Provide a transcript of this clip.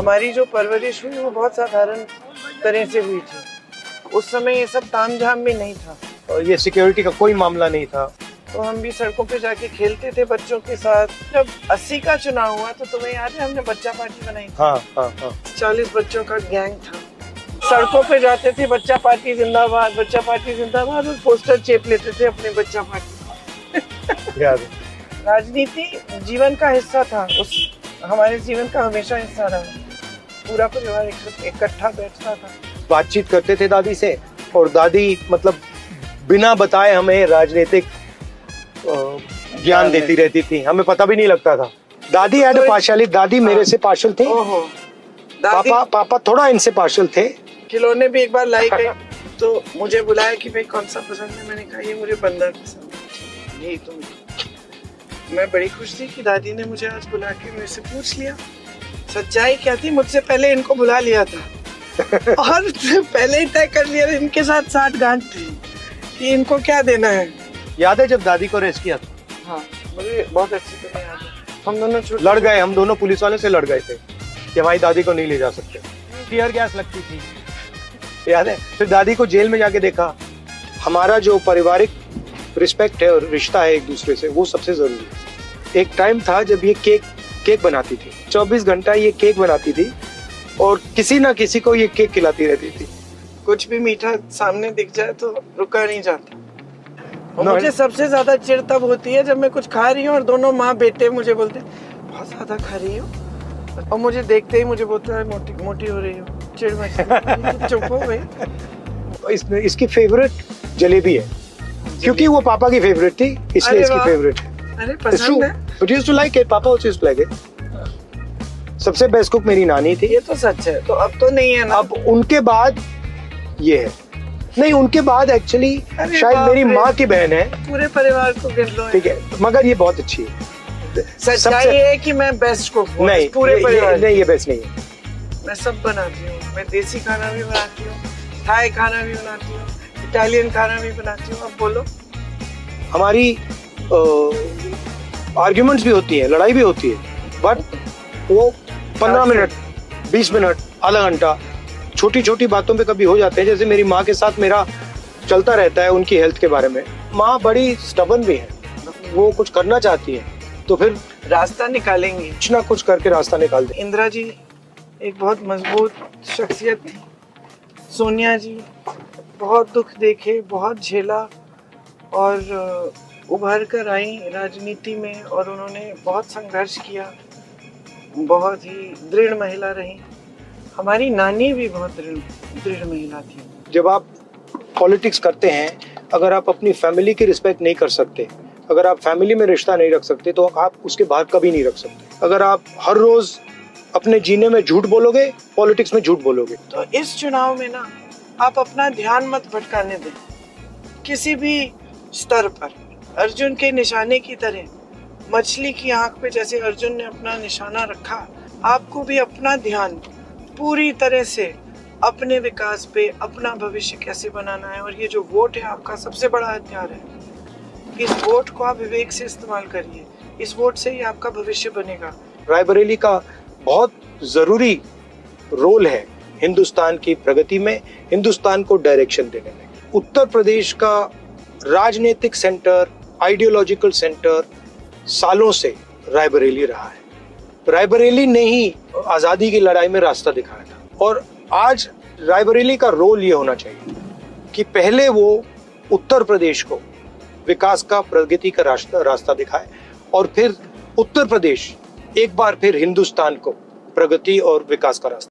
हमारी जो परवरिश हुई वो बहुत साधारण तरह से हुई थी। उस समय ये सब तामझाम भी नहीं था और ये सिक्योरिटी का कोई मामला नहीं था। तो हम भी सड़कों पे जाके खेलते थे बच्चों के साथ। जब 80 का चुनाव हुआ तो तुम्हें याद है हमने बच्चा पार्टी बनाई थी। हाँ। 40 बच्चों का गैंग था। सड़कों पे जाते थे बच्चा पार्टी जिंदाबाद, बच्चा पार्टी जिंदाबाद, और पोस्टर चेप लेते थे अपने बच्चा पार्टी। याद है। राजनीति जीवन का हिस्सा था, उस हमारे जीवन का हमेशा हिस्सा रहा। पूरा परिवार इकट्ठा बैठता था, बातचीत करते थे दादी से, और दादी मतलब बिना बताए हमें राजनीतिक ज्ञान देती रहती थी, हमें पता भी नहीं लगता था। दादी हैड अ पार्शियलिटी, दादी मेरे से पार्शियल थी। पापा थोड़ा इनसे पार्शियल थे। खिलौने भी एक बार लाई गई तो मुझे बुलाया कि भाई कौन सा पसंद है। मैंने कहा ये मुझे बंदर पसंद है। यही तुम। मैं बड़ी खुश थी कि दादी ने मुझे आज बुला के मेरे से पूछ लिया। सच्चाई क्या थी, मुझसे पहले इनको बुला लिया था और पहले ही तय कर लिया इनके साथ 60 गांठ थी कि इनको क्या देना है। याद है जब दादी को रेस्ट किया था? हाँ, मुझे बहुत अच्छी तरह याद है। हम दोनों लड़ गए, हम दोनों पुलिस वाले से लड़ गए थे कि हमारी दादी को नहीं ले जा सकते। टीयर गैस लगती थी, याद है? फिर दादी को जेल में जाके देखा। हमारा जो पारिवारिक रिस्पेक्ट है और रिश्ता है एक दूसरे से, वो सबसे जरूरी है। एक टाइम था जब ये केक बनाती थी, 24 घंटा ये केक बनाती थी और किसी ना किसी को ये केक खिलाती रहती थी। कुछ भी मीठा सामने दिख जाए तो रुका नहीं जाता। और मुझे सबसे ज्यादा चिढ़ तब होती है जब मैं कुछ खा रही हूँ और दोनों माँ बेटे मुझे बोलते बहुत ज्यादा खा रही हो, और मुझे देखते ही मुझे बोलता है मोटी हो रही हो। चिढ़ मचती। चुप हो भाई। इसकी फेवरेट जलेबी है, क्योंकि वो पापा की फेवरेट थी, इसलिए इसकी फेवरेट है। अरे पसंद है। But used to like it, पापा also used to like it। सबसे बेस्ट कुक मेरी नानी थी। ये तो सच है। तो अब तो नहीं है ना। अब उनके बाद ये है। नहीं, उनके बाद एक्चुअली शायद मेरी माँ की बहन है। पूरे परिवार को गिन लो। ठीक है, मगर ये बहुत अच्छी है। सच्चाई ये है कि मैं बेस्ट कुक हूँ नहीं, पूरे परिवार। नहीं, ये बेस्ट नहीं है। मैं सब बनाती हूँ। मैं देसी खाना भी बनाती हूँ, थाई खाना भी बनाती हूँ, इटालियन खाना भी बनाती हूँ। अब बोलो। हमारी आर्ग्यूमेंट्स भी होती है, लड़ाई भी होती है, बट वो 15 मिनट, 20 मिनट, आधा घंटा छोटी छोटी बातों पे कभी हो जाते हैं। जैसे मेरी माँ के साथ मेरा चलता रहता है उनकी हेल्थ के बारे में। माँ बड़ी स्टबर्न भी है, वो कुछ करना चाहती है तो फिर रास्ता निकालेंगी, कुछ ना कुछ करके रास्ता निकाल दे। इंदिरा जी एक बहुत मजबूत शख्सियत थी। सोनिया जी बहुत दुख देखे, बहुत झेला और उभर कर आई राजनीति में, और उन्होंने बहुत संघर्ष किया। बहुत ही दृढ़ महिला रही। हमारी नानी भी बहुत दृढ़ महिला थी। जब आप पॉलिटिक्स करते हैं, अगर आप अपनी फैमिली की रिस्पेक्ट नहीं कर सकते, अगर आप फैमिली में रिश्ता नहीं रख सकते, तो आप उसके बाहर कभी नहीं रख सकते। अगर आप हर रोज अपने जीने में झूठ बोलोगे, पॉलिटिक्स में झूठ बोलोगे। तो इस चुनाव में ना आप अपना ध्यान मत भटकाने दें किसी भी स्तर पर। अर्जुन के निशाने की तरह, मछली की आंख पे जैसे अर्जुन ने अपना निशाना रखा, आपको भी अपना ध्यान पूरी तरह से अपने विकास पे, अपना भविष्य कैसे बनाना है। और ये जो वोट है आपका सबसे बड़ा हथियार है। इस वोट को आप विवेक से इस्तेमाल करिए। इस वोट से ही आपका भविष्य बनेगा। रायबरेली का बहुत जरूरी रोल है हिंदुस्तान की प्रगति में, हिंदुस्तान को डायरेक्शन देने में। उत्तर प्रदेश का राजनीतिक सेंटर, आइडियोलॉजिकल सेंटर सालों से रायबरेली रहा है। रायबरेली ने ही आजादी की लड़ाई में रास्ता दिखाया था, और आज रायबरेली का रोल ये होना चाहिए कि पहले वो उत्तर प्रदेश को विकास का, प्रगति का रास्ता दिखाए, और फिर उत्तर प्रदेश एक बार फिर हिंदुस्तान को प्रगति और विकास का रास्ता